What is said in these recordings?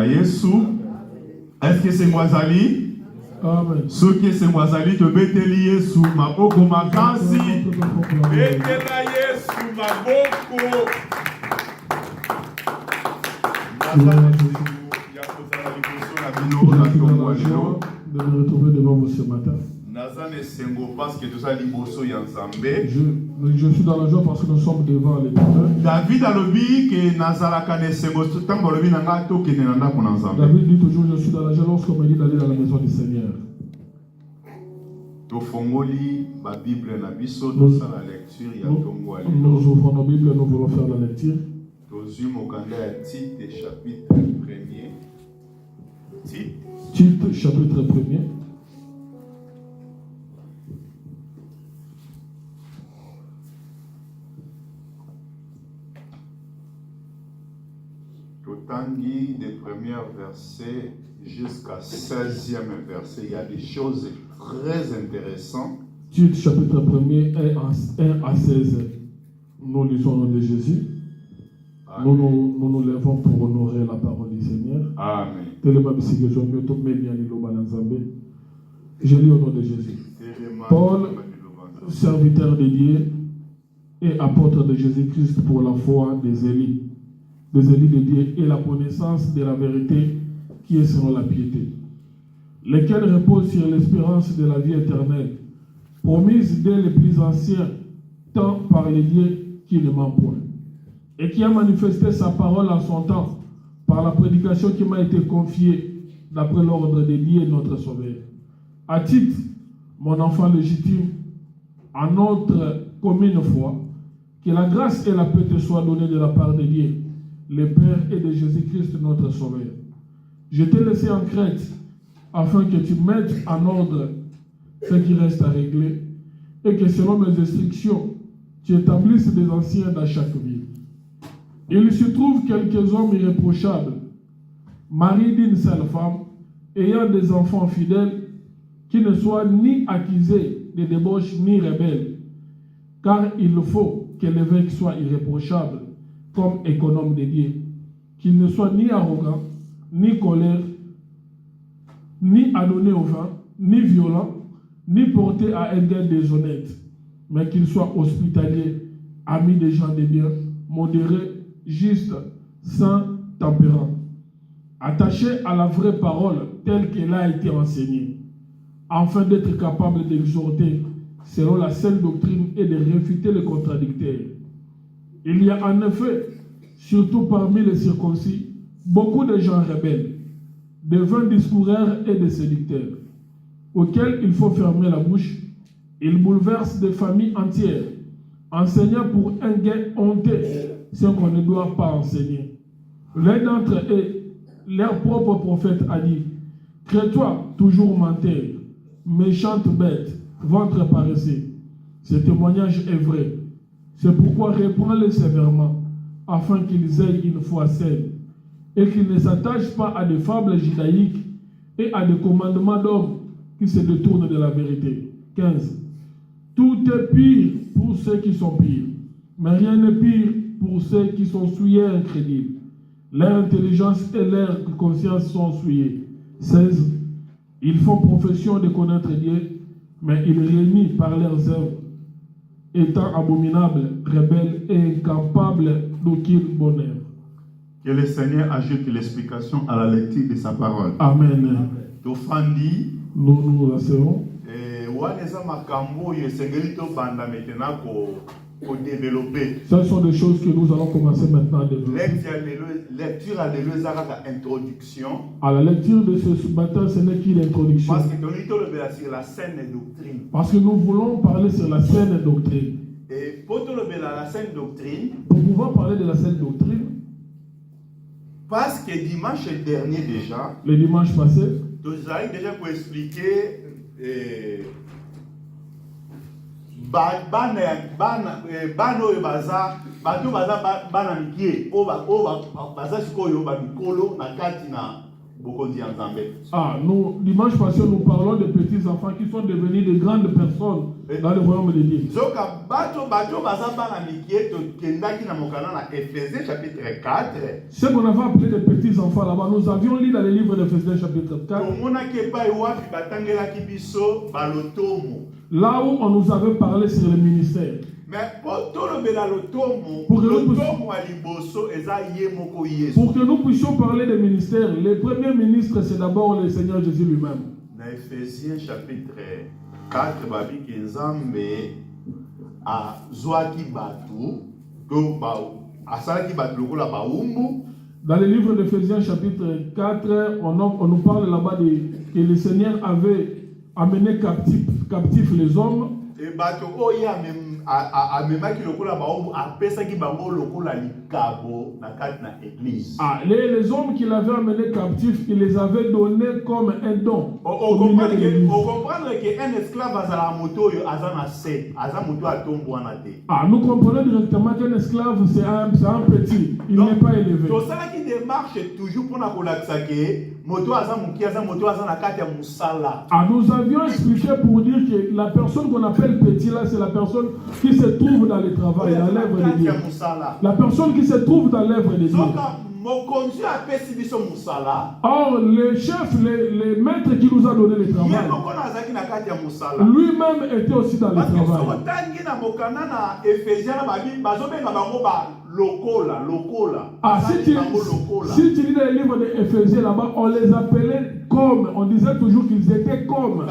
na Yesu. Est-ce que c'est Mwazali? Amen. Ce qui c'est Mwazali, te beteli Yesu, maboko makasi. Betela Yesu, maboko. De me retrouver devant vous ce matin. Je suis dans la joie parce que nous sommes devant l'Éternel. David dit toujours je suis dans la joie lorsqu'on me dit d'aller dans la maison du Seigneur. Nous ouvrons nos Bibles et nous voulons faire la lecture. Tite, chapitre 1er. Totangi des premiers versets jusqu'à 16e verset, il y a des choses très intéressantes. Tite, chapitre 1er, 1 à 16. Nous lisons au nom de Jésus. Nous nous lèvons pour honorer la parole du Seigneur. Amen. Je lis au nom de Jésus. Paul, serviteur de Dieu et apôtre de Jésus-Christ pour la foi des élus de Dieu et la connaissance de la vérité qui est selon la piété, lesquels reposent sur l'espérance de la vie éternelle, promise dès les plus anciens temps par les dieux qui ne ment point, et qui a manifesté sa parole en son temps par la prédication qui m'a été confiée d'après l'ordre de Dieu notre Sauveur. À titre, mon enfant légitime, à notre commune foi, que la grâce et la paix te soient données de la part de Dieu, le Père et de Jésus-Christ notre Sauveur. Je t'ai laissé en Crète afin que tu mettes en ordre ce qui reste à régler et que selon mes instructions, tu établisses des anciens dans chaque ville. Il se trouve quelques hommes irréprochables, maris d'une seule femme, ayant des enfants fidèles, qui ne soient ni accusés de débauche ni rebelles, car il faut que l'évêque soit irréprochable, comme économe de Dieu, qu'il ne soit ni arrogant, ni colère, ni adonné au vin, ni violent, ni porté à un gain déshonnête, mais qu'il soit hospitalier, ami des gens de bien, modéré, juste, saint, tempérant, attaché à la vraie parole telle qu'elle a été enseignée, afin d'être capable d'exhorter selon la saine doctrine et de réfuter les contradicteurs. Il y a en effet, surtout parmi les circoncis, beaucoup de gens rebelles, de vains discoureurs et de séducteurs, auxquels il faut fermer la bouche. Ils bouleversent des familles entières, enseignant pour un gain honteux ce qu'on ne doit pas enseigner. L'un d'entre eux, leur propre prophète, a dit: crée-toi toujours menteur, méchante bête, ventre paresseux. Ce témoignage est vrai. C'est pourquoi reprends-les sévèrement, afin qu'ils aient une foi saine, et qu'ils ne s'attachent pas à des fables judaïques et à des commandements d'hommes qui se détournent de la vérité. 15. Tout est pire pour ceux qui sont pires, mais rien n'est pire pour ceux qui sont souillés et incrédibles. Leur intelligence et leur conscience sont souillées. 16. Ils font profession de connaître Dieu, mais ils réunissent par leurs œuvres, étant abominables, rebelles et incapables d'aucun bonheur. Que le Seigneur ajoute l'explication à la lecture de sa parole. Amen. Tofandi, nous nous rassurons. Ce sont des choses que nous allons commencer maintenant à développer. À la lecture de ce matin, ce n'est qu'une introduction. Parce que nous voulons parler sur la saine doctrine. Et pour pouvoir parler de la saine doctrine, parce que dimanche dernier déjà, le dimanche passé, nous avons déjà pour expliquer Nous, dimanche passé, nous parlons des petits enfants qui sont devenus de grandes personnes dans le royaume de Dieu. Ce qu'on avait appelé des petits enfants là-bas, nous avions lu dans le livre d'Éphésiens chapitre 4. Là où on nous avait parlé sur le ministère. Pour que nous puissions parler des ministères, le premier ministre c'est d'abord le Seigneur Jésus lui-même. Dans Éphésiens chapitre 4, dans le livre d'Éphésiens chapitre 4, on nous parle là-bas que le Seigneur avait amené captifs les hommes. Et les hommes qu'il avait amenés captifs, il les avait donnés comme un don. On comprend qu'un esclave nous comprenons directement qu'un esclave c'est un petit, il n'est pas élevé. Donc ça qui démarche toujours pour nous avions expliqué pour dire que la personne qu'on appelle petit là, c'est la personne qui se trouve dans le travail, dans l'œuvre de Dieu. La personne qui se trouve dans l'œuvre de Dieu. Or, le chef, le maître qui nous a donné le travail, lui-même était aussi dans le travail. Si tu lis dans le livre d'Éphésiens là-bas, on les appelait comme, on disait toujours qu'ils étaient comme.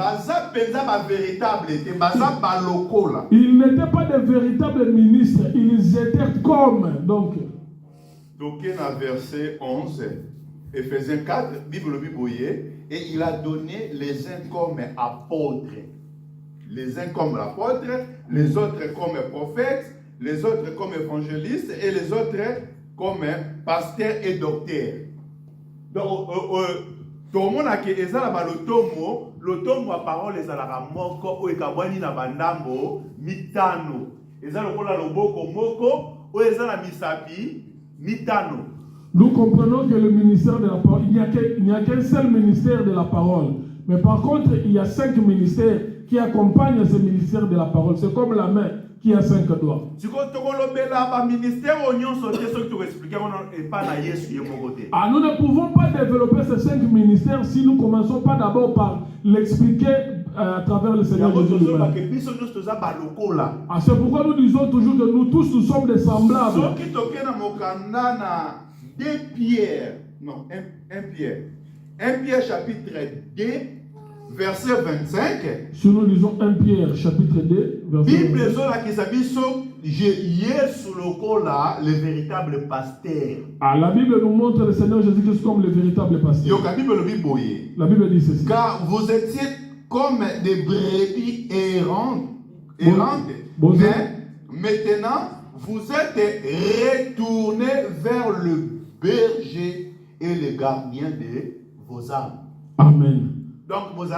Ils n'étaient pas des véritables ministres, ils étaient comme. Donc dans verset 11, Éphésiens 4, Bible, et il a donné les uns comme apôtres, les uns comme apôtres, les autres comme prophètes, les autres comme évangélistes et les autres comme pasteurs et docteurs. Donc, tout le monde a que le tomo à parole les ala moko o ekabwani na bandambo mitano. Ezala lokola loboko moko o ezala misapi mitano. Nous comprenons que le ministère de la parole, il n'y a qu'un seul ministère de la parole. Mais par contre, il y a 5 ministères qui accompagnent ce ministère de la parole. C'est comme la main qui a 5 doigts. Nous ne pouvons pas développer ces 5 ministères si nous ne commençons pas d'abord par l'expliquer à travers le Seigneur Jésus lui-même. C'est pourquoi nous disons toujours que nous tous nous sommes des semblables. 1 Pierre chapitre 2 verset 25. Si nous lisons 1 Pierre chapitre 2 verset 25. Le véritable pasteur. La Bible nous montre le Seigneur Jésus-Christ comme le véritable pasteur. La Bible dit ceci. Car vous étiez comme des brebis errantes. Mais maintenant vous êtes retournés vers le berger et le gardien de vos âmes. Amen. Donc vous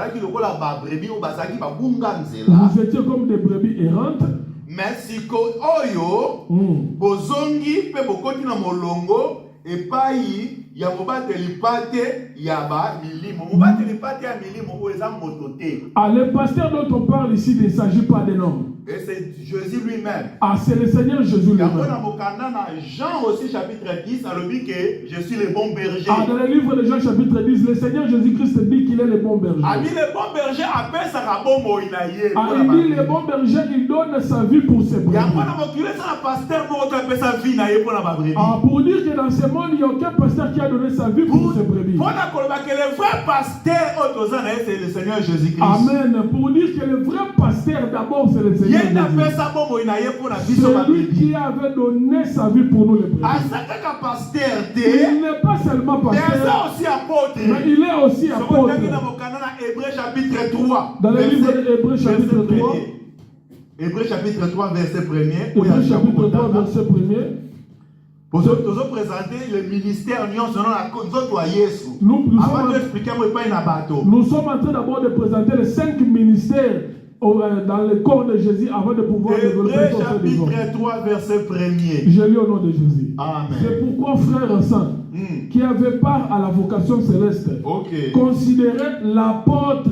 étiez comme des brebis errantes. Mais si oyo bozongi pe bokoti na molongo epai ya mobateli pate ya ba milimo. Mobateli pate ya milimo o eza motote. Le pasteur dont on parle ici, il ne s'agit pas d'un homme. Et c'est Jésus lui-même. C'est le Seigneur Jésus lui-même. Jean aussi chapitre 10 a dit que je suis le bon berger. Dans le livre de Jean chapitre 10, le Seigneur Jésus-Christ dit qu'il est le bon berger. Il dit le bon berger appelle sa rabo il dit le bon berger, il donne sa vie pour ses brebis. Pour dire que dans ce monde, il n'y a aucun pasteur qui a donné sa vie pour ses brebis. Le vrai pasteur, c'est le Seigneur Jésus-Christ. Amen. Pour dire que le vrai pasteur d'abord, c'est le Seigneur. Celui qui avait donné sa vie pour nous les brebis. Il n'est pas seulement pasteur, mais il est aussi apôtre. Dans le livre d'Hébreux chapitre 3, Hébreux chapitre 3 verset 1er. Hébreux chapitre 3 verset 1er. Nous présenter le ministère nous sommes en train d'abord de présenter les 5 ministères dans le corps de Jésus avant de pouvoir développer chapitre 3 verset 1er. Je lis au nom de Jésus. Amen. C'est pourquoi, frères saints, qui avait part à la vocation céleste, Ok. considérait l'apôtre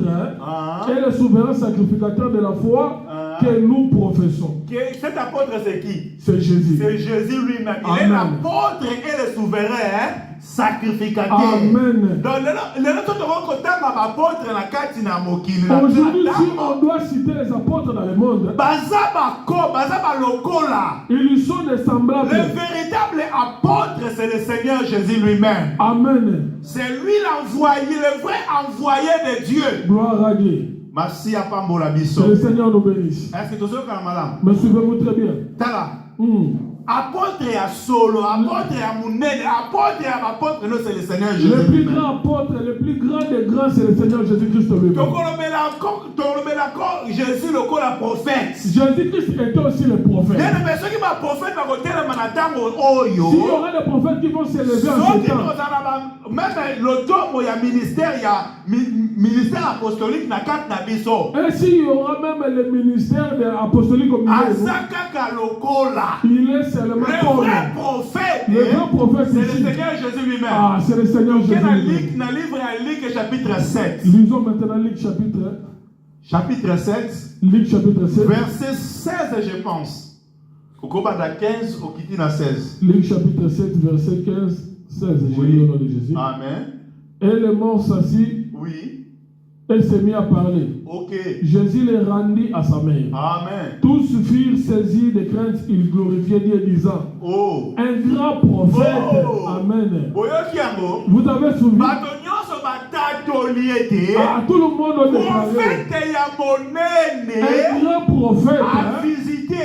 et le souverain sacrificateur de la foi que nous professons. Cet apôtre, c'est qui? C'est Jésus. C'est Jésus lui-même. Il est Amen. l'apôtre et le souverain sacrificateur. Amen. Donc, Aujourd'hui, si on doit citer les apôtres dans le monde, ils sont des semblables. le véritable apôtre, c'est le Seigneur Jésus lui-même. Amen. C'est lui l'envoyé, le vrai envoyé de Dieu. Gloire à Dieu. Merci à Pambola Que Bisso. le Seigneur nous bénisse. Est-ce que tu es malade? Me suivez-vous très bien? Tala. Apôtre à solo, apôtre à Mounene, apôtre à apôtre, non, c'est le Seigneur Jésus. Le plus grand apôtre, le plus grand des grands, c'est le Seigneur Jésus-Christ lui-même. Donc on met d'accord, Jésus le corps la prophète. Jésus-Christ était aussi le prophète. Il y a des personnes qui m'a prophète à côté de Manatango S'il y Oyo. aura des prophètes qui vont s'élever en ce temps, même l'automne, il y a ministère, il y a ministère apostolique na quatre nabiso. et s'il y aura même le ministère de l'apostolique au milieu, Azaka Lokola. il est seulement Le comme vrai prophète, le vrai prophète c'est le ici. Seigneur Jésus lui-même. Ah, c'est le Seigneur Jésus Dans lui-même. le livre à Luc chapitre 7. Lisons maintenant Luc chapitre, Chapitre 7, Luc chapitre 7. verset 16, je pense. Au Kobanda 15, au Kitina 16. Luc chapitre 7, verset 15, 16. Je Oui. lis au nom de Jésus. Amen. Et le mort s'assit Oui. et s'est mis à parler. Ok. Jésus les rendit à sa mère. Amen. Tous furent saisis de crainte, ils glorifiaient Dieu disant, Oh. un grand prophète. Oh. Amen. Boyoki yango. Vous avez souvenir Bato nyonso batatoli ete. à tout le monde a déclaré Prophète ya monene. un grand prophète A visité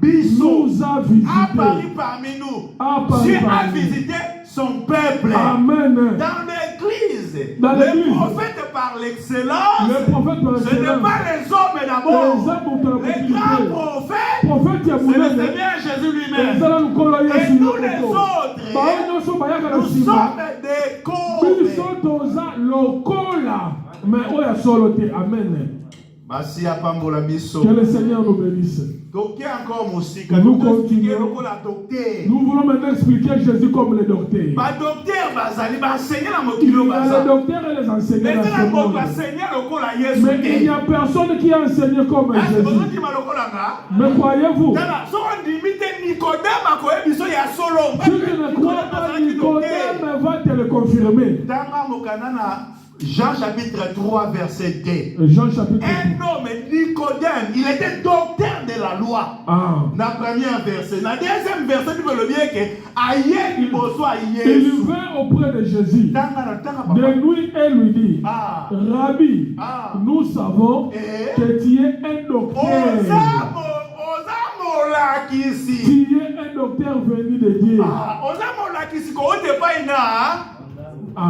biso. nous a A visités. Paris parmi nous. À Paris Dieu a parmi nous. visité son peuple. Amen. Dans l'église, Dans le l'église. prophète par l'excellence, Le prophète par ce n'est excellence. pas les hommes d'abord. Les hommes ont la Les grands possibilité. prophètes, Prophète ya c'est le monene. Seigneur Jésus lui-même. Ezala lokola Yesu Et nous moko. les autres, Bango nyonso bayaka na nous nsima. sommes des Biso corps. toza lokola. Mais oyo solo te. Amen. Merci à Pambola Bisso. Que le Seigneur nous bénisse. Donc, il y a encore Moussika. Nous Qui est continuons. la docteur. Nous voulons maintenant expliquer Jésus comme le docteur. Ba docteur bazali ba enseigner la Il mokilo y a les baza. docteurs et les enseignants Mais dans c'est ce la monde. mot enseigner lokola Yesu. Mais il n'y a personne qui a enseigné comme Est-ce que Jésus. vous dites ma lokola nga? Mais croyez-vous, Tala, so on limite Nicodème akoyebiso ya solo. si tu ne crois pas, Nicodème va te le confirmer. Tanga Mokanana, Jean chapitre 3, verset 2. Jean chapitre Un homme, Nicodème, il était docteur de la loi. Ah. Dans le premier verset. La deuxième verset, tu peux le dire que aïe, il reçoit Il Yesu. vint auprès de Jésus de nuit et lui dit, Ah. Rabbi, Ah. nous savons Eh? que tu es un docteur. Ozamolakisi. Tu es un docteur venu de Dieu. Ah, Ozamolakisi ko ote pa ina.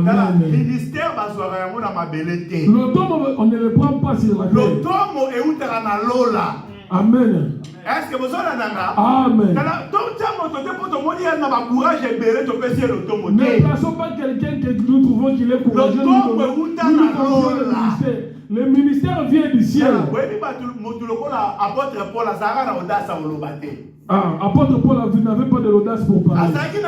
Tala, Amen. ministère bazwaka yango na mabele te. L'automne, on ne le prend pas sur la terre. Lotomo eutaka na lola. Amen. Est-ce que bozona nanga? Amen. Tala, tontia moto te poto moni ya na ba courage ebele to pesi lotomo Ne te. plaçons pas quelqu'un que nous trouvons qu'il est courageux. Le Nous tombe nous est confions le là. ministère. Le ministère vient du ciel. Webi ba moto lokola apôtre Paul azaka na audace oloba te. Ah, apôtre Paul n'avait pas de l'audace pour parler. Azaki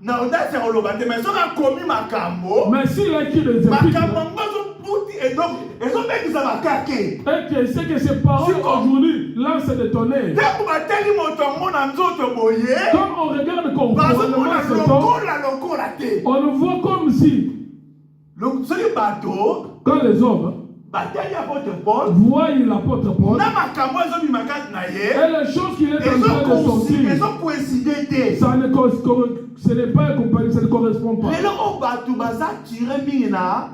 na audace oloba te, mais soka komi makambo. Mais s'il a écrit des Makambo épîtres, ngozo puti et donc ezobekisa bakake. et que c'est que ces paroles aujourd'hui lancent des tonnerres. Ntango bateli moto yango na nzoto boye, Quand on regarde conformément bazomona cet homme, lokola te. on le voit comme si, Soki bato quand les hommes bateli apôtre Paul, voient l'apôtre Paul, na makambo ezobima kati na ye, et les choses qu'il est en train de sortir, ezokoincide te. ça ne, ce n'est pas accompagné, ça ne correspond pas. lelo oyo bato baza tire mingi na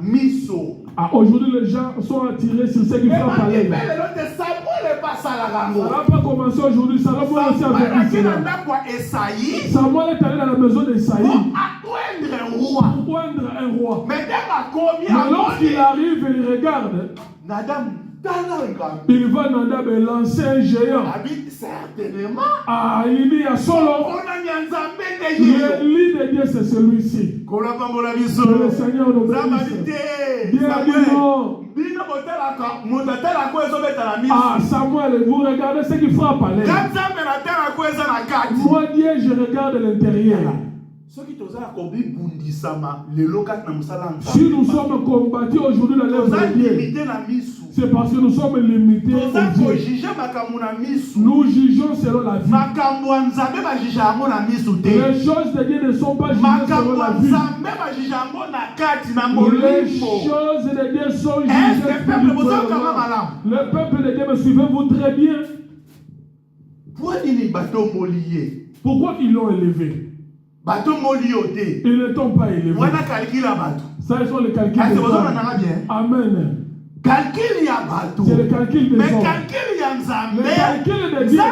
miso. Ah, aujourd'hui, les gens sont attirés sur ce qui fait parler. Lelo te Samuel epasalaka Ça yango. n'a pas commencé aujourd'hui, ça n'a pas aussi avec Alaki na cela. ndako ya Esaïe Samuel est allé dans la maison d'Esaïe pour atteindre roi. pour prendre un roi. Mais ntango akomi Mais lorsqu'il amoni arrive, il regarde, Nadam tala ngambi. il va dans lancer un géant. Abi certainement. Ah, il dit à Solo, Onani ya Nzambe nde ye. le lit de Dieu, c'est celui-ci. Kola pambola Que biso. le Seigneur nous Nzambe bénisse. abi te. Dieu a dit non. Bino Ah, Samuel, vous regardez ce qui frappe à l'air. Moi, Dieu, je regarde l'intérieur. Si nous sommes combattus aujourd'hui dans l'œuvre de Dieu, c'est parce que nous sommes limités au Dieu. Nous jugeons selon la vie. Les choses de Dieu ne sont pas jugées selon la vie. Les choses de Dieu sont jugées spirituellement. Le peuple de Dieu, me suivez-vous très bien? Pourquoi ils l'ont élevé? Ils ne t'ont pas élevé. Ça, ils sont les calculs des hommes. Amen. C'est le calcul des hommes. Le calcul de Dieu.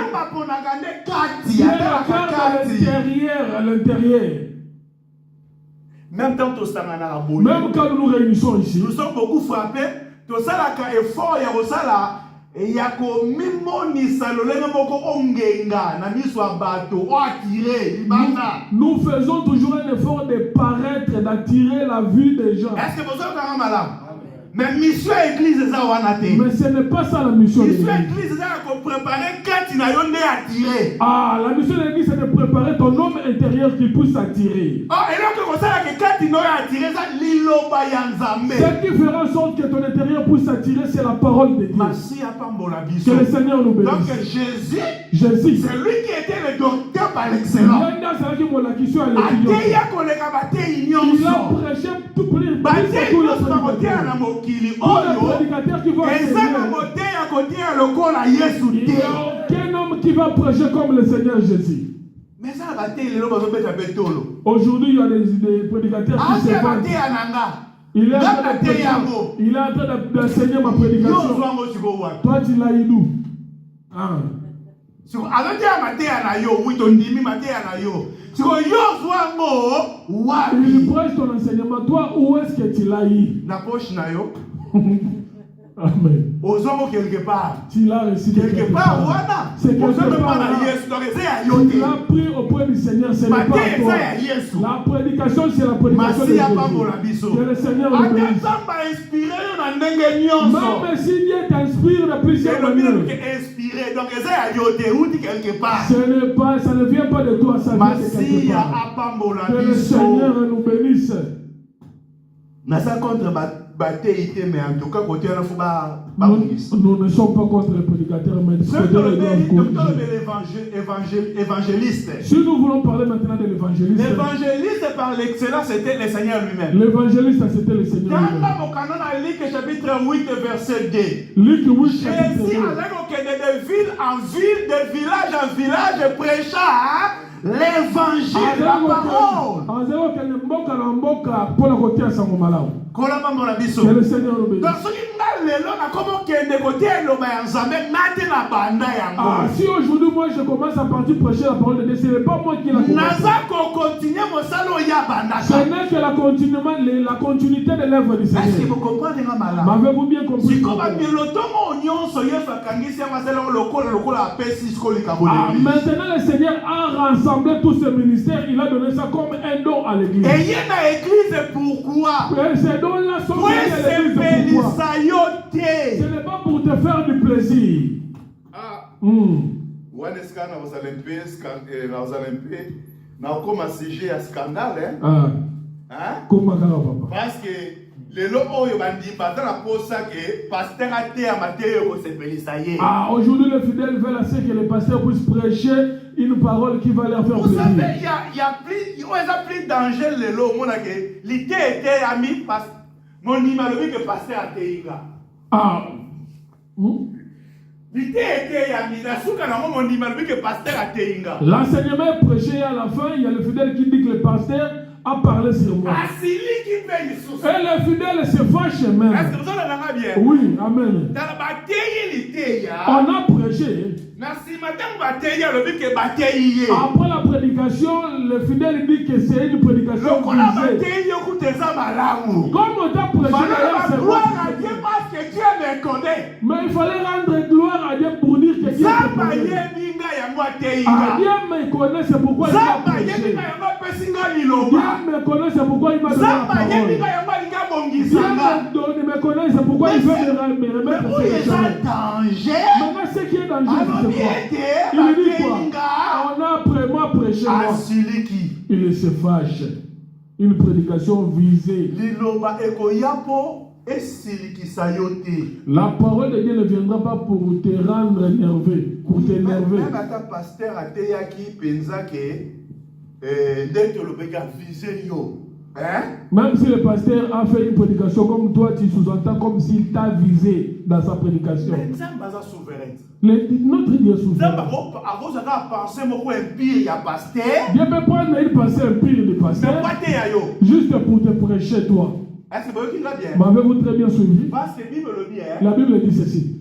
Dieu regarde à l'intérieur. Même quand nous nous réunissons ici, nous sommes beaucoup frappés. Tout ça, là, effort, il y a ça là. Et il y a comme nous faisons toujours un effort de paraître, d'attirer la vue des gens. Est-ce que vous avez malade? Mais mission église ça mais ce n'est pas ça la mission de l'église. Mission église ça qu'on préparer quand il a attiré. Ah, la mission de l'église c'est de préparer ton homme intérieur qui puisse attirer. Ah, et là que ça que quand il a attiré ça liloba yanzambe. Ce qui fera en sorte que ton intérieur puisse attirer, c'est la parole de Dieu. Que le Seigneur nous bénisse. Donc Jésus, c'est lui qui était le docteur par excellence. Il a prêché tout pour les prédicateurs qui vont enseigner. Il n'y a aucun homme qui va prêcher comme le Seigneur Jésus. Aujourd'hui, il y a des prédicateurs qui se vendent. Il est en train d'enseigner ma prédication. Toi, tu l'as eu d'où? Il prêche ton enseignement. Toi, où est-ce que tu l'as eu? Amen. Quelque part. Tu l'as reçu quelque part. C'est quelque part. Tu l'as pris auprès du Seigneur. C'est pas toi. La prédication, c'est la prédication de Jésus. Que le Seigneur nous bénisse. Même si Dieu t'inspire de plusieurs manières. Ça ne vient pas de toi, ça vient de quelque part. Que le Seigneur nous bénisse. Mais en tout cas, nous ne sommes pas contre les prédicateurs, mais évangéliste. Si nous voulons parler maintenant de l'évangéliste, l'évangéliste par l'excellence, c'était le Seigneur lui-même. L'évangéliste, c'était le Seigneur lui-même. Dans Luc chapitre 8, verset 2. Luc 8, Jésus allait de ville en ville, de village en village, prêcha l'évangile, la parole. Que le Seigneur nous bénisse. Si aujourd'hui moi je commence à partir prêcher la parole de Dieu, ce n'est pas moi qui la commence. Ce n'est que la continuité de l'œuvre du Seigneur. Est-ce que vous comprenez? M'avez-vous bien compris? Maintenant le Seigneur a rassemblé tous ces ministères, il a donné ça comme un don à l'église. Et il y a une église pourquoi? Ces dons-là sont pour l'église. Pourquoi? Ce n'est pas pour te faire du plaisir. Parce que aujourd'hui les fidèles veulent assez que les pasteurs puissent prêcher une parole qui va leur faire plaisir. Vous savez, il y a plus danger le lot. L'idée était ami parce mon numéro que pasteur à Teiga. L'idée était ami la souka na mon numéro que pasteur à Teiga. L'enseignement est prêché et à la fin, il y a le fidèle qui dit que le pasteur a parlé sur moi. Et le fidèle se fâche même. Est-ce que vous avez bien? Oui, amen. On a prêché. Après la prédication, le fidèle dit que c'est une prédication visée. Comme on t'a prêché d'ailleurs, c'est bon. Mais il fallait rendre gloire à Dieu pour dire que Dieu te connaît. Dieu me connaît, c'est pourquoi il m'a prêché. Dieu me connaît, c'est pourquoi il m'a donné la parole. Dieu me connaît, c'est pourquoi il je vais me remettre Mais sur où le est chemin. un danger? Maintenant, ce qui est dangereux, Alors, c'est quoi? il Il dit quoi? dit On a vraiment prêché moi. Asiliki. Il se fâche. Une prédication visée. Liloba ekoyapo esiliki sayote. La parole de Dieu ne viendra pas pour te rendre énervé, pour t'énerver. Même à ta pasteur à Teyaki pensa que dès que le béga visé yo. Hein? Même si le pasteur a fait une prédication comme toi, tu sous-entends comme s'il t'a visé dans sa prédication. Mais Nzamba za souverain. Notre Dieu est souverain. Nzamba akozaka penser moko empire ya pasteur. Dieu peut prendre une pensée empire de Mais pasteur quoi te ya yo? juste pour te prêcher toi. Est-ce que vous bien? M'avez-vous très bien suivi? Parce que Bible le bien. La Bible dit ceci.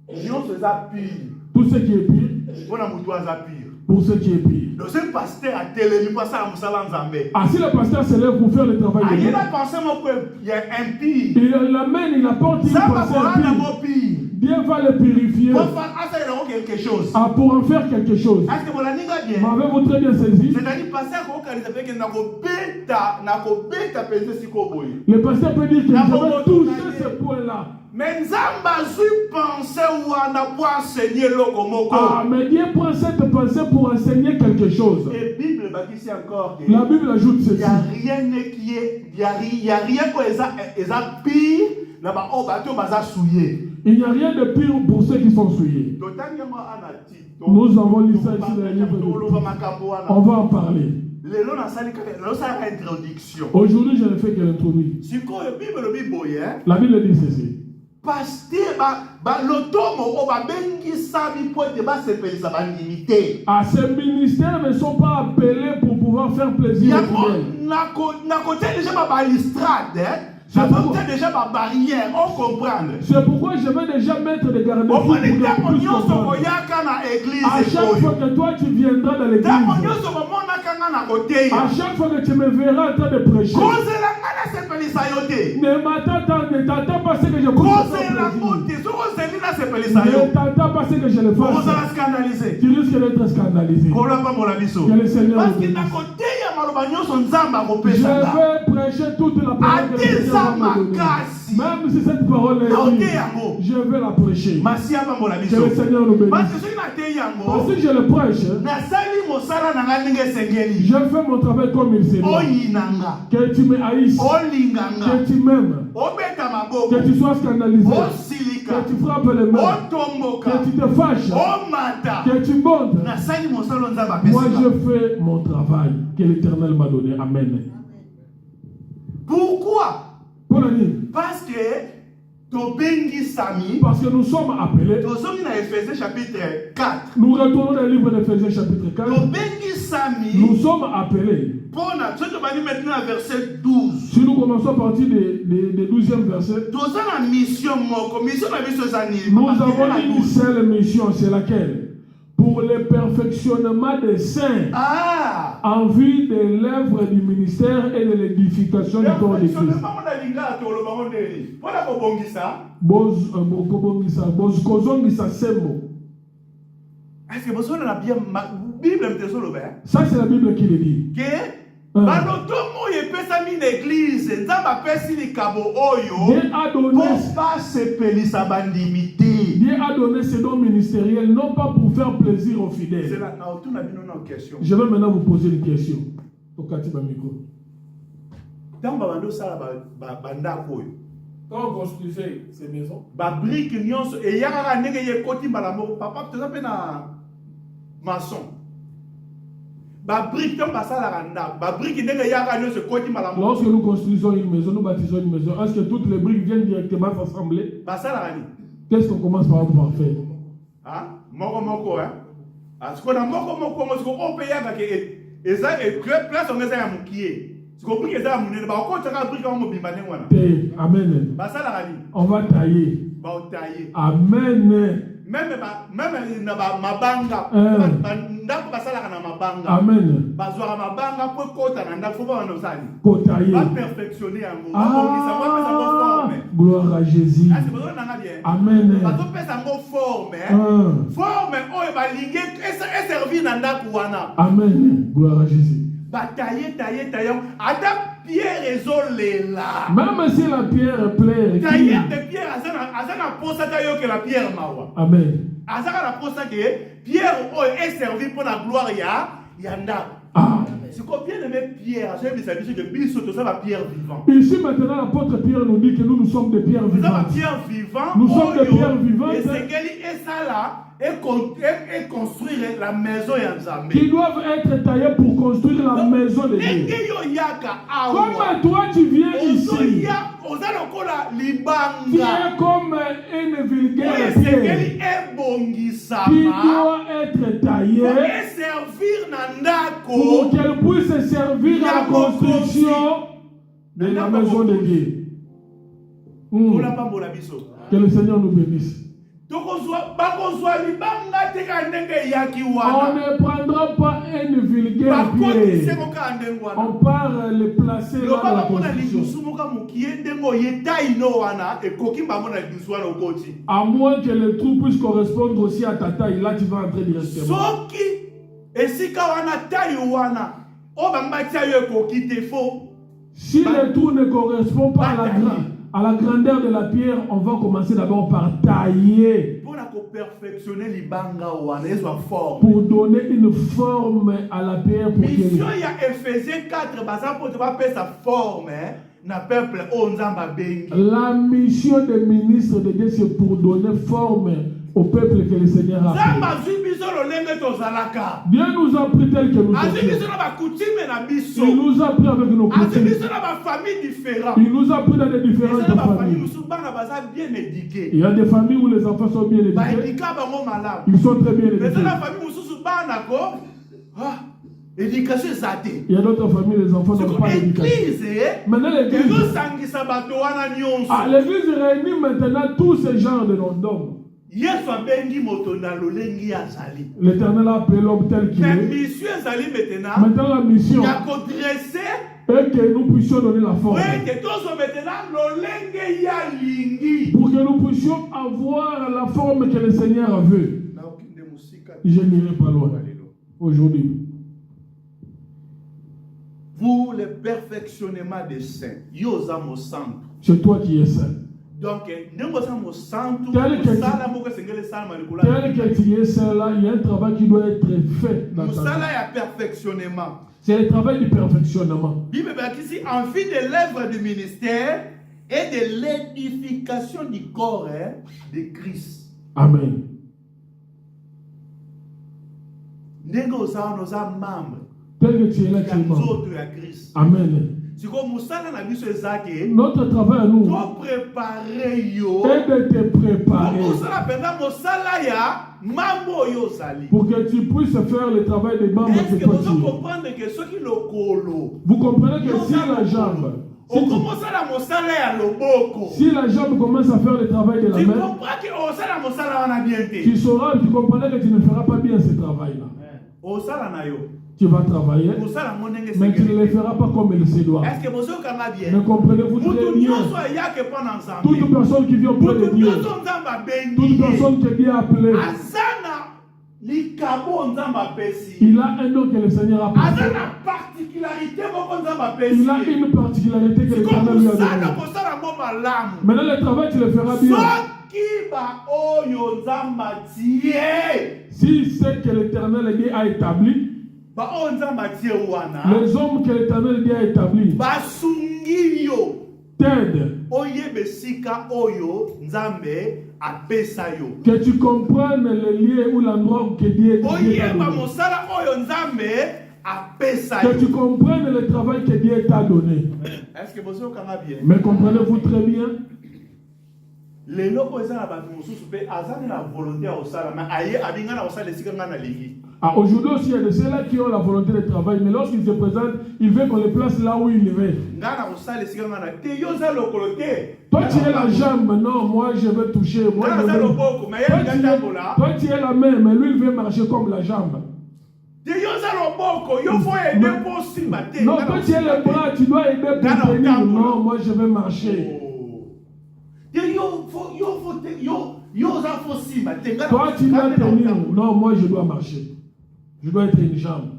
Union se za pire. Tout ce qui est pire, On a moutoua za pire. pour ce qui est pire. Donc ce pasteur a télémi pas ça à Moussala Nzambe. Ah, si le pasteur se lève pour faire le travail de Il Dieu, a pensé moko il y a empire. il l'amène, il apporte une Ça va pensée pour un impure. pire. Dieu va le purifier Pour faire quelque chose. ah, pour en faire quelque chose. Est-ce que vous l'avez bien? M'avez-vous très bien saisi? C'est-à-dire passer à kokaliza peke nakobeta penze sikoboye. Le pasteur peut dire que je vais toucher ce point-là. Mais Nzamba zui penser wana pour enseigner loko moko. Ah, mais Dieu prend cette pensée pour enseigner quelque chose. Et Bible bâtit encore que La Bible ajoute il ceci. y a rien qui est il y a rien que eza pire na ba o bato baza souillé. Il n'y a rien de pire pour ceux qui sont souillés. Nous avons lu ça ici dans les livres de Tito. On va en parler. Aujourd'hui, je ne fais que l'introduire. La Bible dit ceci. Ah, ces ministères ne sont pas appelés pour pouvoir faire plaisir aux fidèles. Déjà ma barrière, on comprend. C'est pourquoi je vais déjà mettre des garde-fous pour que tu puisses comprendre. À chaque fois que toi tu viendras dans l'église, à chaque fois que tu me verras en train de prêcher, ne t'attends pas ce que je ne t'attends pas ce que je le fasse. Tu risques d'être scandalisé. Que le Seigneur nous bénisse. Je vais prêcher toute la parole que le Seigneur va me donner. Même si cette parole est libre, je vais la prêcher. Que le Seigneur nous bénisse. Parce que si je le prêche, je fais mon travail comme il se doit. Que tu me haïsses, que tu m'aimes, que tu sois scandalisé, que tu frappes les mains, que tu te fâches, que tu montes. Moi je fais mon travail que l'Éternel m'a donné. Amen. Pourquoi? Parce que nous sommes appelés. Chapitre 4. Nous retournons dans le livre d'Éphésiens chapitre 4. Nous sommes appelés. Verset 12. Si nous commençons à partir des 12e verset, nous avons une seule mission, c'est laquelle? Pour le perfectionnement des saints, en vue de l'œuvre du ministère et de l'édification du corps de Christ. Ça c'est la Bible qui le dit. Dieu a donné ce don ministériel non pas pour faire plaisir aux fidèles. Je vais maintenant vous poser une question. Quand on construisait ces maisons, lorsque nous construisons une maison, nous bâtissons une maison, est-ce que toutes les briques viennent directement s'assembler? Qu'est-ce qu'on commence par faire? Amen. On va tailler. Amen. Même mabanga. Amen. Gloire à Jésus. Amen. Amen. Gloire à Jésus. batailler. Ata pierre ezolela. Même si la pierre plaît. Tailler de pierre, azana posa tayo que la pierre mawa. Amen. Azana la posa que pierre est servi pour la gloire yanda. Ah. C'est combien de mes pierres? J'ai des habitudes de biso, tout ça la pierre vivante. Ici maintenant, l'apôtre Pierre nous dit que nous sommes des pierres Nous sommes vivantes. des pierres vivantes. Nous sommes des pierres vivantes. Et c'est qu'elle est ça là. Et construire la maison Yanzambe. Qui doivent être taillés pour construire la maison de Dieu. Comme toi tu viens ici, tu es comme une vulgaire pierre qui doit être taillée pour qu'elle puisse servir à la construction de la maison de Dieu. Que le Seigneur nous bénisse. On ne prendra pas une vulgaire pierre. On part le placer dans la construction. À moins que le trou puisse correspondre aussi à ta taille, là tu vas entrer directement. Si le trou ne correspond pas à la grandeur de la pierre, on va commencer d'abord par tailler. Pour donner une forme à la pierre. Pour mission il y a Ephésiens 4, sa forme la mission des ministres de Dieu, c'est pour donner forme au peuple que le Seigneur a fait. Dieu nous a pris tel que nous sommes. Il nous a pris avec nos coutumes. Il nous a pris dans des différentes familles. Il y a des familles où les enfants sont bien éduqués. Ils sont très bien éduqués. Il y a d'autres familles, les enfants n'ont pas d'éducation. Maintenant, l'église réunit maintenant tous ces genres de noms d'hommes. L'Éternel a appelé l'homme tel qu'il est. Maintenant, la mission est que nous puissions donner la forme. Pour que nous puissions avoir la forme que le Seigneur veut. Je n'irai pas loin aujourd'hui. Pour le perfectionnement des saints, c'est toi qui es saint. Donc, tel que tu es saint là, il y a un travail qui doit être fait dans ta vie. C'est le travail du perfectionnement. Bible ici, en vue de l'œuvre du ministère et de l'édification du corps de Christ. Amen. Tel que tu es là, tu es membre. Amen. Notre travail à nous est de te préparer pour que tu puisses faire le travail des membres de toi. Vous comprenez que si la jambe, si la jambe commence à faire le travail de la main, tu sauras, tu comprendras que tu ne feras pas bien ce travail-là. Tu vas travailler, mais tu ne le feras pas comme il se doit. Mais comprenez-vous très bien, toute personne qui vient auprès de Dieu, toute personne qui est bien appelée, il a un nom que le Seigneur a appelé. Il a une particularité que l'Éternel lui a donnée. Maintenant le travail tu le feras bien. Si c'est que l'Éternel a établi, les hommes que l'Éternel a établis t'aident. Que tu comprennes le lieu ou l'endroit où Dieu t'a donné. Que tu comprennes le travail que Dieu t'a donné. Mais comprenez-vous très bien? Aujourd'hui aussi, il y a de ceux-là qui ont la volonté de travailler, mais lorsqu'ils se présentent, ils veulent qu'on les place là où ils veulent. Toi, tu es la jambe, non, moi je veux toucher. Moi, toi, tu es la main, mais lui, il veut marcher comme la jambe. Non, toi, tu es le bras, tu dois aider pour tenir. Non, moi je veux marcher. Toi, tu dois tenir. Non, moi je dois marcher. Je dois être une jambe.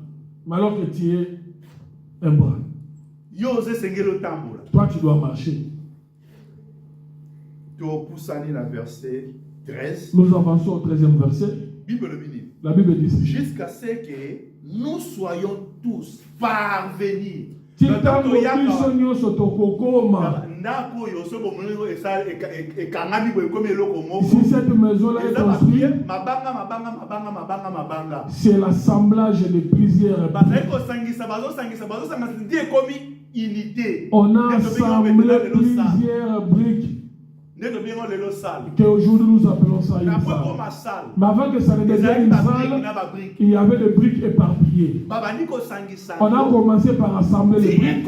Mais alors que tu es un bras. Yo ose sengelo tambola. Toi, tu dois marcher. To poussani na verset 13. Nous avançons au 13e verset. Bible le bénit. La Bible dit ceci. Jusqu'à ce que nous soyons tous parvenus. Titango biso nyonso tokokoma. Ndako yo so bomongo esal ekangami boye comme eloko moko. Si cette maison-là est construite, mabanga. c'est l'assemblage de plusieurs Bazali ko sangisa bazo ndi ekomi unité. On a assemblé plusieurs briques Ndeko bien lelo salle. qu'aujourd'hui nous appelons ça une Après salle. comme salle. Mais avant que ça ne devienne une salle, il y avait des briques éparpillées. Babani ko sangisa. On a commencé par assembler les briques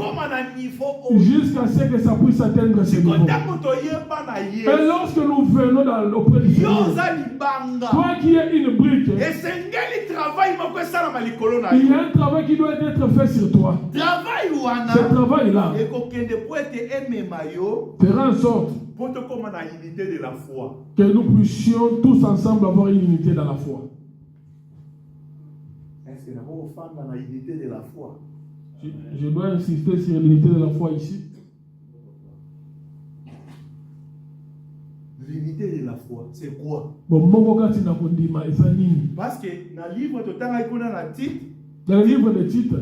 jusqu'à ce que ça puisse atteindre ce niveau. Et lorsque nous venons auprès du Seigneur, toi qui es une brique, il y a un travail qui doit être fait sur toi. Ce travail-là fera en sorte que nous puissions tous ensemble avoir une unité dans la foi. Je dois insister sur l'unité de la foi ici. L'unité de la foi, c'est quoi? Parce que dans le livre Dans le livre des titres,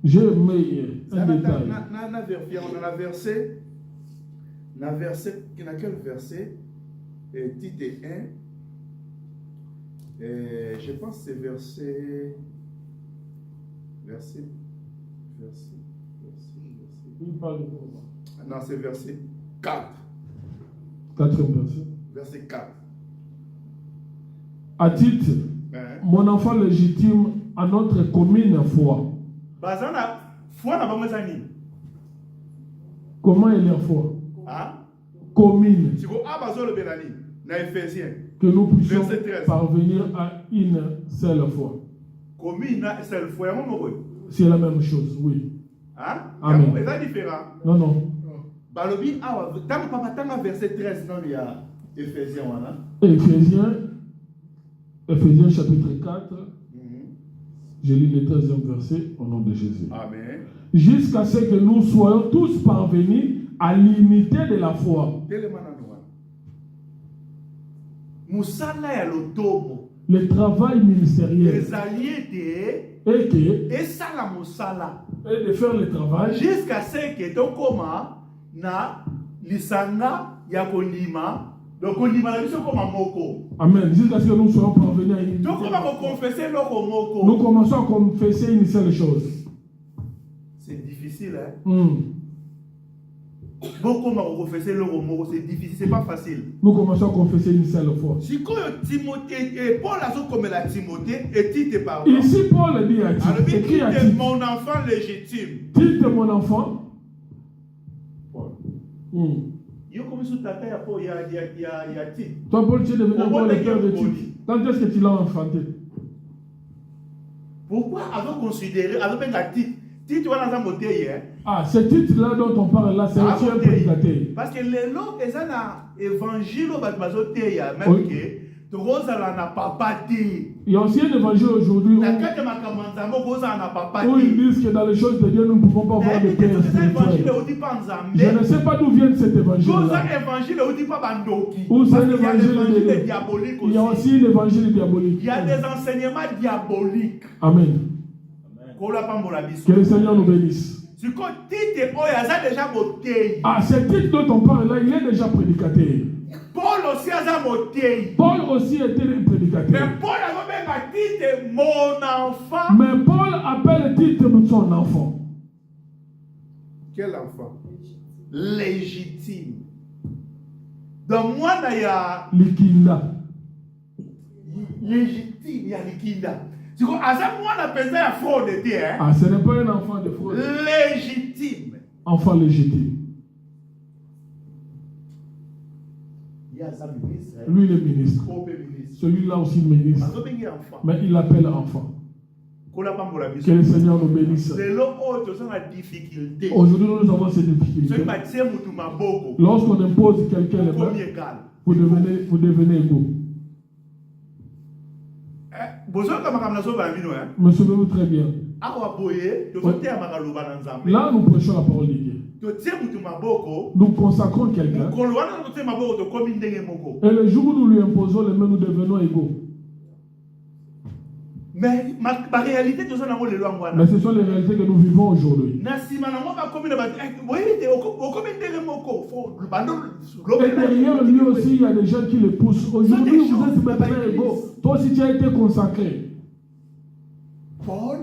j'ai mis un détail. Quel verset? Tite 1. Je pense que c'est verset. Non, c'est verset 4. Quatrième verset. Verset 4. À titre, mon enfant légitime à notre commune foi. Comment est la foi? Commune. Que nous puissions parvenir à une seule foi. C'est la même chose, oui. Amen. C'est différent. Non, non. Verset 13, non, il y a Éphésiens. Éphésiens chapitre 4. Je lis le 13e verset au nom de Jésus. Amen. Jusqu'à ce que nous soyons tous parvenus à l'unité de la foi. Le travail ministériel est de faire le travail jusqu'à ce que ton coma na lisanga ya konima donc konima na biso koma moko. Amen. Jusqu'à ce que nous soyons parvenus à une unité. Donc on va confesser loko moko. Nous commençons à confesser une seule chose. C'est difficile, hein? Beaucoup m'ont confessé loko moko, c'est difficile, c'est pas facile. Nous commençons à confesser une seule fois. Si quand Timothée et Paul a comme la Timothée et Tite pardon. Ici Paul dit à Tite, écrit à Tite, mon enfant légitime. Tite mon enfant. Yo comme sous tata ya Paul ya Tite. Toi Paul tu es devenu encore le père de Tite. Quand est-ce que tu l'as enfanté? Pourquoi avant considéré avant ben la Tite Tite wana za moté hein? Ah, ce titre-là dont on parle là, c'est aussi un prédicateur. Parce que les lots, ils ont un évangile au bateau, même que il y a aussi un évangile aujourd'hui où ils disent que dans les choses de Dieu, nous ne pouvons pas voir de père spirituel. Je ne sais pas d'où vient cet évangile-là. Où c'est l'évangile diabolique. Il y a aussi l'évangile diabolique. Il y a des enseignements diaboliques. Amen. Que le Seigneur nous bénisse. Ah, ce titre dont on parle là, il est déjà prédicateur. Paul aussi était un prédicateur. Mais Paul a même titre mon enfant. Mais Paul appelle le titre de son enfant. Quel enfant? Légitime. Donc moi, il y a Likinda. Légitime, il y a Likinda. Ah, ce n'est pas un enfant de fraude. Légitime. Enfant légitime. Lui le ministre. Celui-là aussi ministre. Mais il l'appelle enfant. Que le Seigneur nous bénisse. Aujourd'hui nous avons ces difficultés. Lorsqu'on impose quelqu'un les mains, vous devenez égaux. Me souvenez-vous très bien. Là, nous prêchons la parole de Dieu. Nous consacrons quelqu'un. Et le jour où nous lui imposons les mains, nous devenons égaux. Mais ma réalité, mais ce sont les réalités que nous vivons aujourd'hui. Et derrière lui aussi, il y a des gens qui le poussent. Aujourd'hui, vous êtes maintenant égaux. Toi aussi, tu as été consacré. Paul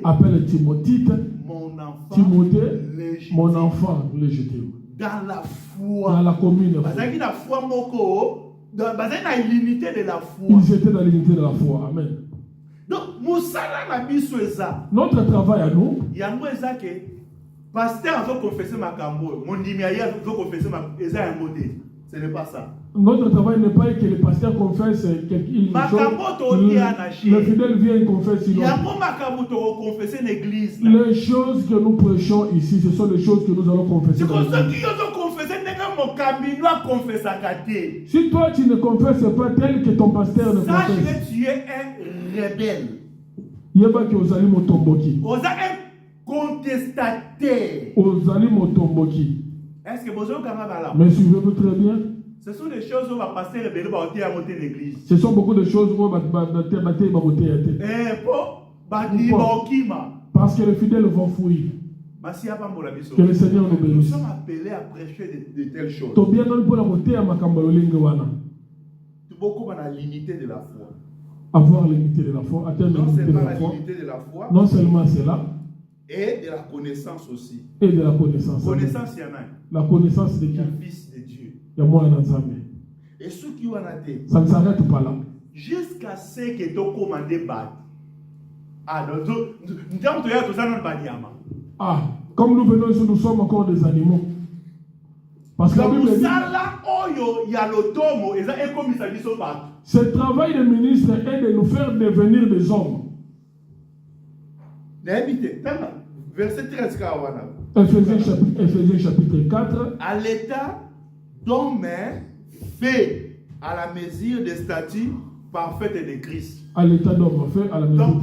appelle Timothée, mon enfant légitime. Dans la foi. Dans la commune foi. L'unité de la foi. Ils étaient dans l'unité de la foi. Amen. Donc, notre travail à nous, pasteur veut confesser ma cambo, mon dimiaya veut confesser ma ce n'est pas ça. Notre travail n'est pas que le pasteur confesse quelque chose. Le fidèle vient et confesse une église. Les choses que nous prêchons ici, ce sont les choses que nous allons confesser. Si toi tu ne confesses pas tel que ton pasteur ne confesse, sache que tu es un rebelle. Yeba que ozali motomboki. Oza un contestataire. Ozali motomboki. Est-ce que vous avez là? Mais suivez-vous très bien. Ce sont des choses où va passer rebelle va monter l'église. Ce sont beaucoup de choses où parce que les fidèles vont fouiller. Que le Seigneur nous bénisse. Nous sommes appelés à prêcher de telles choses. Beaucoup dans l'unité de la foi. Avoir l'unité de la foi, atteindre l'unité de la foi. Non seulement cela. Et de la connaissance aussi. Et de la connaissance. Connaissance, il y en a. La connaissance de qui? Le Fils de Dieu. Il y a moi dans Zambé. Et ceux qui ont été. Ça ne s'arrête pas là. Jusqu'à ce que tu commandé bat. Ah, donc, comme nous venons ici, nous sommes encore des animaux. Parce que la Bible dit, ce travail de ministre est de nous faire devenir des hommes. Verset 13. Ephésiens chapitre 4. À l'état d'homme fait à la mesure des statuts parfaites de Christ. À l'état d'homme fait à la mesure. Donc,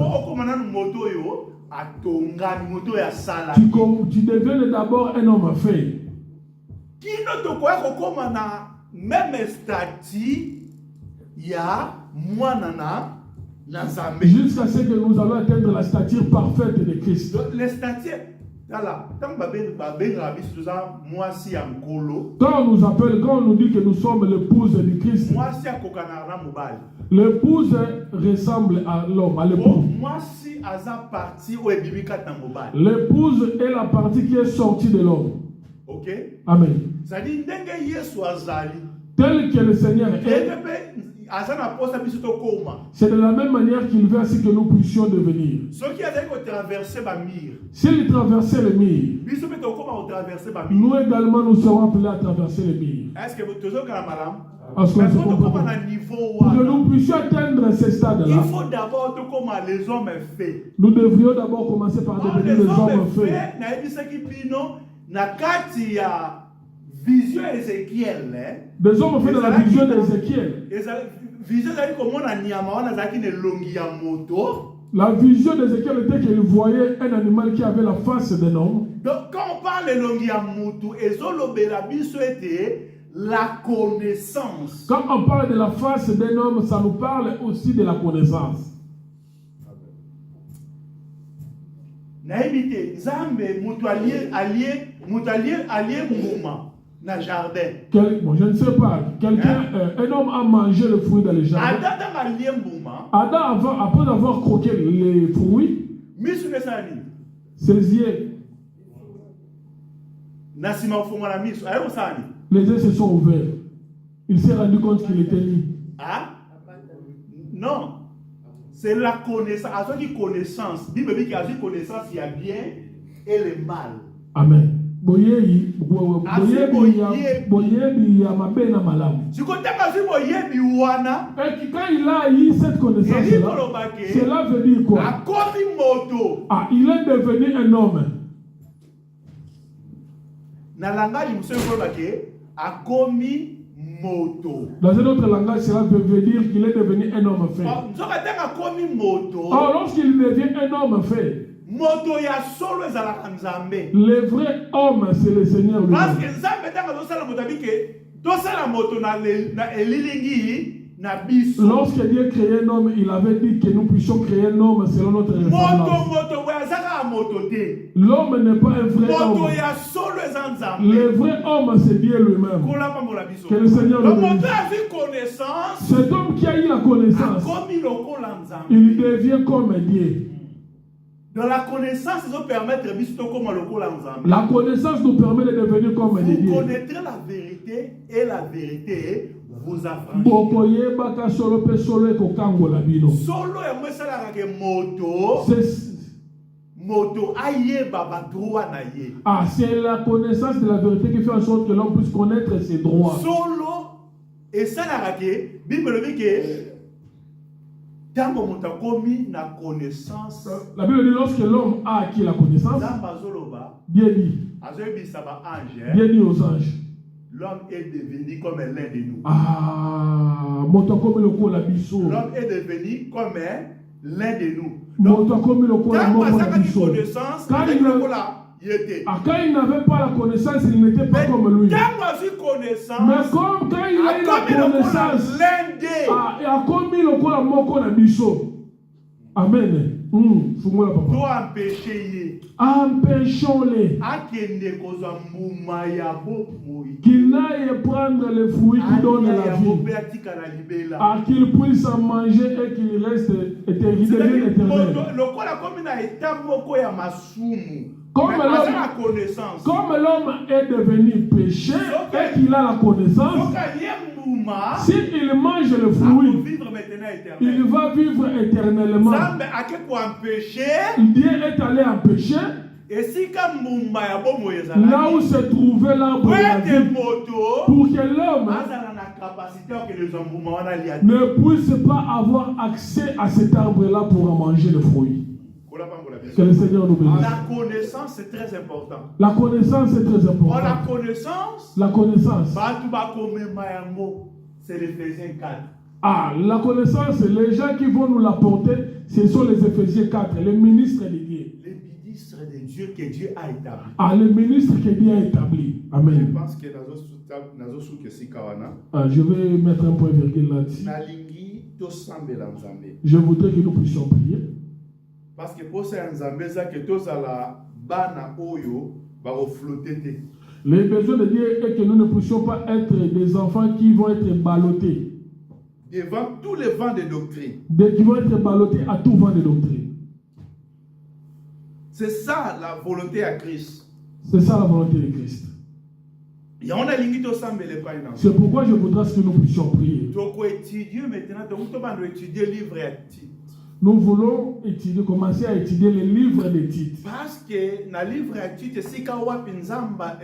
tu deviens d'abord un homme fait. Qui ne te croit que même statut, il y a moi nana. Jusqu'à ce que nous allons atteindre la stature parfaite de Christ. Les statues, quand on nous appelle, quand on nous dit que nous sommes l'épouse de Christ, l'épouse ressemble à l'homme, à l'époux. L'épouse est la partie qui est sortie de l'homme. Ok. Amen. Tel que le Seigneur est. C'est de la même manière qu'il veut ainsi que nous puissions devenir. S'il traversait le mur, nous également nous serons appelés à traverser le mur. Est-ce que vous pour que nous puissions atteindre ce stade-là, il faut d'abord les hommes faits. Nous devrions d'abord commencer par devenir les hommes faits. Vision Ézéchiel. Des hommes faits dans la vision d'Ézéchiel. La vision d'Ézéchiel était qu'il voyait un animal qui avait la face d'un homme. Donc quand on parle de longiamutu, la connaissance. Quand on parle de la face d'un homme, ça nous parle aussi de la connaissance. Naïbité, Zambé, allié mouvement. Dans le jardin. Bon, je ne sais pas. Un homme a mangé le fruit dans le jardin. Adam, après avoir croqué les fruits, ses yeux, les yeux se sont ouverts. Il s'est rendu compte qu'il était nu. Ah? Non. C'est la connaissance. À ceux qui connaissance. Bible dit qu'il y a une connaissance, il y a bien et le mal. Amen. Et quand il a eu cette connaissance-là, cela veut dire quoi? Il est devenu un homme. moto. Dans un autre langage, cela veut dire qu'il est devenu un homme fait. Nzokatanga komi moto. Or, lorsqu'il devient un homme fait, Moto ya solo ezalaka nzambe. le vrai homme, c'est le Seigneur Parce lui-même. que nzambe tanga tosala moto abike tosala moto na elilingi na biso. Lorsque Dieu créait un homme, il avait dit que nous puissions créer un homme selon notre ressemblance. Moto wazaka moto te. L'homme n'est pas un vrai Moto homme. ya solo eza nzambe. Le vrai homme, c'est Dieu lui-même. Kola pambola biso. Que le Seigneur Le le moto bénisse. a vu connaissance. Cet homme qui a eu la connaissance, Akomi lokola nzambe. il devient comme Dieu. Dans la connaissance, ils vont permettre biso comme lokola nzambe. La connaissance nous permet de devenir comme Vous Dieu. connaîtrez la vérité et la vérité vous affranchira. Bokoyebaka solo pe solo ekokangola bino. Solo ya mwesalaka ke moto. Moto ayeba ba droit na ye. Ah, c'est la connaissance de la vérité qui fait en sorte que l'homme puisse connaître ses droits. Solo et ça la ke Bible dit que tango moto komi na connaissance. La Bible dit lorsque l'homme a acquis la connaissance, Zamba zoloba. Dieu dit, Azoyebisa ba ange. Dieu dit aux anges, L'homme est devenu comme l'un de nous. ah, moto komi lokola biso. L'homme est devenu comme l'un de nous. Moto komi lokola Quand moko on na a biso. connaissance, Quand il n'avait pas la connaissance, il n'était pas comme lui. quand on a connaissance, Mais comme quand il a eu la connaissance, ah, il a commis lokola moko na biso. Amen. Fungola papa. doit empêcher Empêchons-les qu'il n'aille prendre les fruits qui donnent la vie, à qu'il puisse en manger et qu'il reste éternel. Comme l'homme est devenu péché et qu'il a la connaissance, s'il mange le fruit, il va vivre éternellement. Dieu est allé en péché. Là où se trouvait l'arbre de la vie, pour que l'homme ne puisse pas avoir accès à cet arbre-là pour en manger le fruit. Que le Seigneur nous bénisse. La connaissance, c'est très important. La connaissance est très importante. La connaissance, c'est l'Éphésiens 4. Ah, la connaissance, les gens qui vont nous l'apporter, ce sont les Éphésiens 4, les ministres de Dieu. Les ministres de Dieu que Dieu a établis. Ah, les ministres que Dieu a établis. Amen. Je pense que je vais mettre un point virgule là-dessus. Je voudrais que nous puissions prier. Parce que pour ces Nzambeza que tous à la bana oyo va flotter. Le besoin de Dieu est que nous ne puissions pas être des enfants qui vont être ballottés. Devant tous les vents de doctrine. Qui vont être ballottés à tout vent de doctrine. C'est ça la volonté à Christ. C'est ça la volonté de Christ. C'est pourquoi je voudrais que nous puissions prier. Nous voulons étudier, commencer à étudier les livres des titres. Parce que dans le livre des titres, si kawapi Nzamba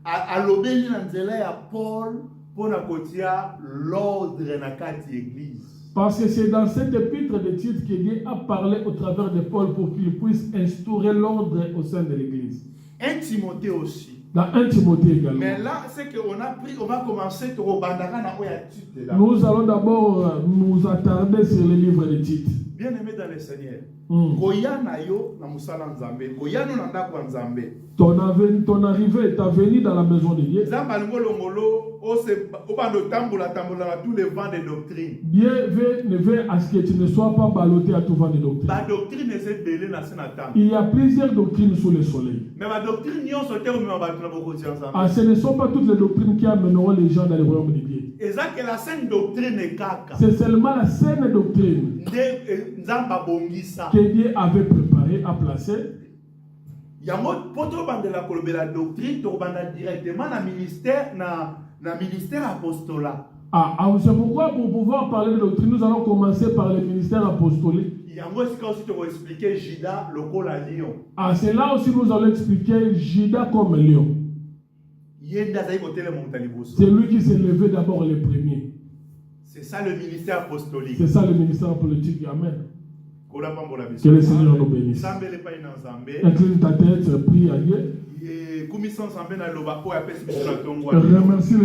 a lobé dans nzela ya Paul pour nakotia l'ordre na kati église. Parce que c'est dans cet épître de titres que Dieu a parlé au travers de Paul pour qu'il puisse instaurer l'ordre au sein de l'église. 1 Timothée aussi. Dans 1 Timothée également. Mais là, c'est qu'on a pris, on va commencer à nous allons d'abord nous attarder sur les livres de titres. Bien aimé dans le Seigneur. Ton arrivée, ta venue dans la maison de Dieu. Dieu veut à ce que tu ne sois pas ballotté à tout vent de doctrine. Il y a plusieurs doctrines sous le soleil. Ah, ce ne sont pas toutes les doctrines qui amèneront les gens dans le royaume de Dieu. C'est seulement la saine doctrine que Dieu avait préparée à placer. La doctrine directement dans ministère apostolat. C'est pourquoi pour pouvoir parler de doctrine, nous allons commencer par le ministère apostolique. C'est là aussi nous allons expliquer Judas comme lion. C'est lui qui s'est levé d'abord le premier. C'est ça le ministère apostolique. C'est ça le ministère politique. Amen. Que le Seigneur nous bénisse. Incline ta tête, prie à Dieu. Remercie le